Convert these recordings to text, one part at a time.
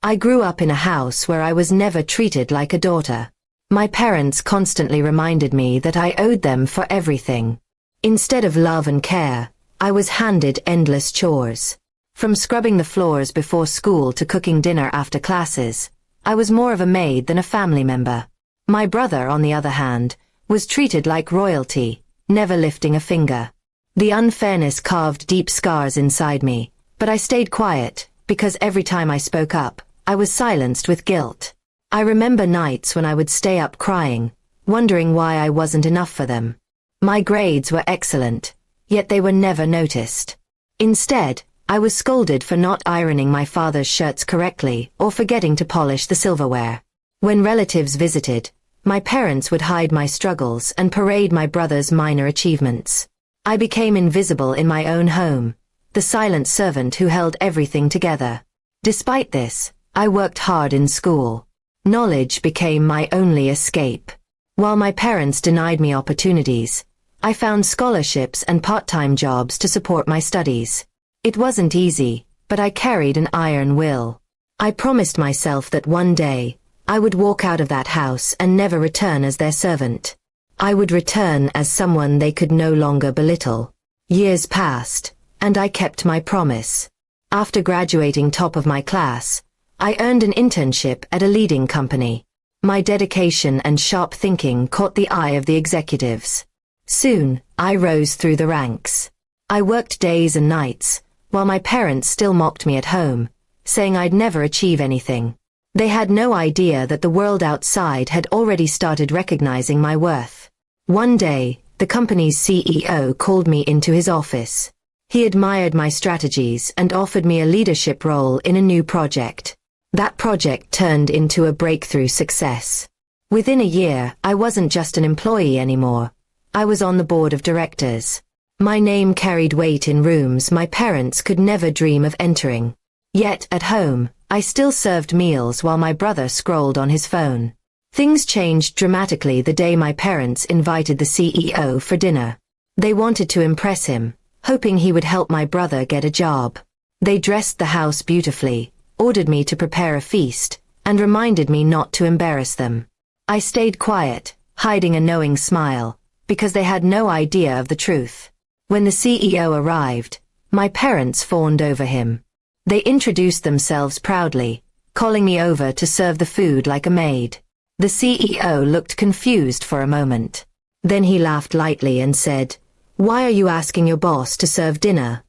I grew up in a house where I was never treated like a daughter. My parents constantly reminded me that I owed them for everything. Instead of love and care, I was handed endless chores. From scrubbing the floors before school to cooking dinner after classes, I was more of a maid than a family member. My brother, on the other hand, was treated like royalty, never lifting a finger. The unfairness carved deep scars inside me, but I stayed quiet, because every time I spoke up, I was silenced with guilt. I remember nights when I would stay up crying, wondering why I wasn't enough for them. My grades were excellent, yet they were never noticed. Instead, I was scolded for not ironing my father's shirts correctly or forgetting to polish the silverware. When relatives visited, my parents would hide my struggles and parade my brother's minor achievements. I became invisible in my own home, the silent servant who held everything together. Despite this, I worked hard in school. Knowledge became my only escape. While my parents denied me opportunities, I found scholarships and part-time jobs to support my studies. It wasn't easy, but I carried an iron will. I promised myself that one day, I would walk out of that house and never return as their servant. I would return as someone they could no longer belittle. Years passed, and I kept my promise. After graduating top of my class, I earned an internship at a leading company. My dedication and sharp thinking caught the eye of the executives. Soon, I rose through the ranks. I worked days and nights, while my parents still mocked me at home, saying I'd never achieve anything. They had no idea that the world outside had already started recognizing my worth. One day, the company's CEO called me into his office. He admired my strategies and offered me a leadership role in a new project. That project turned into a breakthrough success. Within a year, I wasn't just an employee anymore. I was on the board of directors. My name carried weight in rooms my parents could never dream of entering. Yet, at home, I still served meals while my brother scrolled on his phone. Things changed dramatically the day my parents invited the CEO for dinner. They wanted to impress him, hoping he would help my brother get a job. They dressed the house beautifully, ordered me to prepare a feast, and reminded me not to embarrass them. I stayed quiet, hiding a knowing smile, because they had no idea of the truth. When the CEO arrived, my parents fawned over him. They introduced themselves proudly, calling me over to serve the food like a maid. The CEO looked confused for a moment. Then he laughed lightly and said, "Why are you asking your boss to serve dinner?"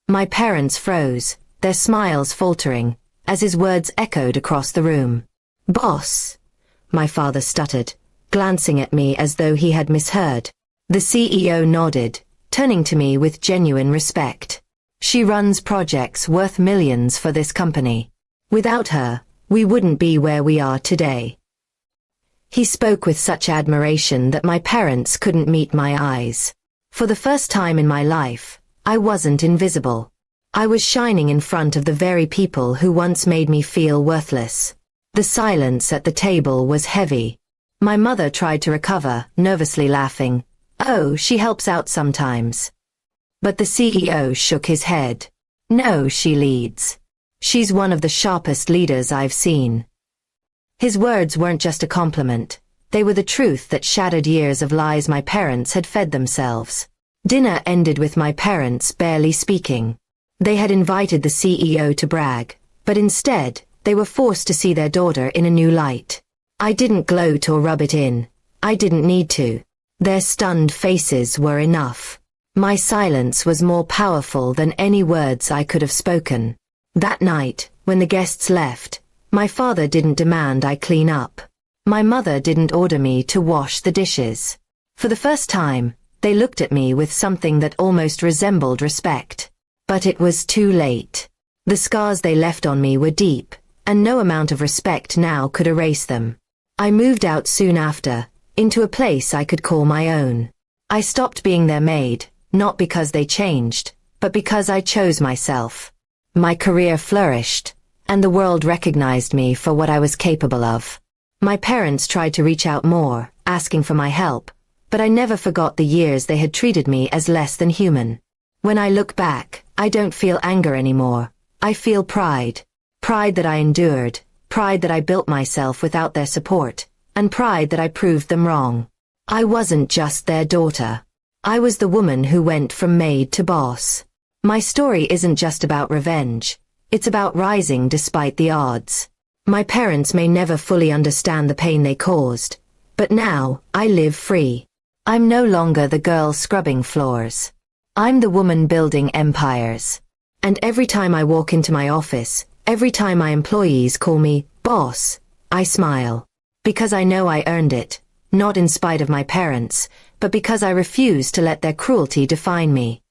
My parents froze, their smiles faltering, as his words echoed across the room. "Boss," my father stuttered, glancing at me as though he had misheard. The CEO nodded, turning to me with genuine respect. "She runs projects worth millions for this company. Without her, we wouldn't be where we are today." He spoke with such admiration that my parents couldn't meet my eyes. For the first time in my life, I wasn't invisible. I was shining in front of the very people who once made me feel worthless. The silence at the table was heavy. My mother tried to recover, nervously laughing. "Oh, she helps out sometimes." But the CEO shook his head. "No, she leads. She's one of the sharpest leaders I've seen." His words weren't just a compliment. They were the truth that shattered years of lies my parents had fed themselves. Dinner ended with my parents barely speaking. They had invited the CEO to brag, but instead, they were forced to see their daughter in a new light. I didn't gloat or rub it in. I didn't need to. Their stunned faces were enough. My silence was more powerful than any words I could have spoken. That night, when the guests left, my father didn't demand I clean up. My mother didn't order me to wash the dishes. For the first time, they looked at me with something that almost resembled respect. But it was too late. The scars they left on me were deep, and no amount of respect now could erase them. I moved out soon after, into a place I could call my own. I stopped being their maid, not because they changed, but because I chose myself. My career flourished, and the world recognized me for what I was capable of. My parents tried to reach out more, asking for my help, but I never forgot the years they had treated me as less than human. When I look back, I don't feel anger anymore. I feel pride. Pride that I endured, pride that I built myself without their support, and pride that I proved them wrong. I wasn't just their daughter. I was the woman who went from maid to boss. My story isn't just about revenge. It's about rising despite the odds. My parents may never fully understand the pain they caused, but now, I live free. I'm no longer the girl scrubbing floors. I'm the woman building empires. And every time I walk into my office, every time my employees call me boss, I smile. Because I know I earned it, not in spite of my parents, but because I refuse to let their cruelty define me.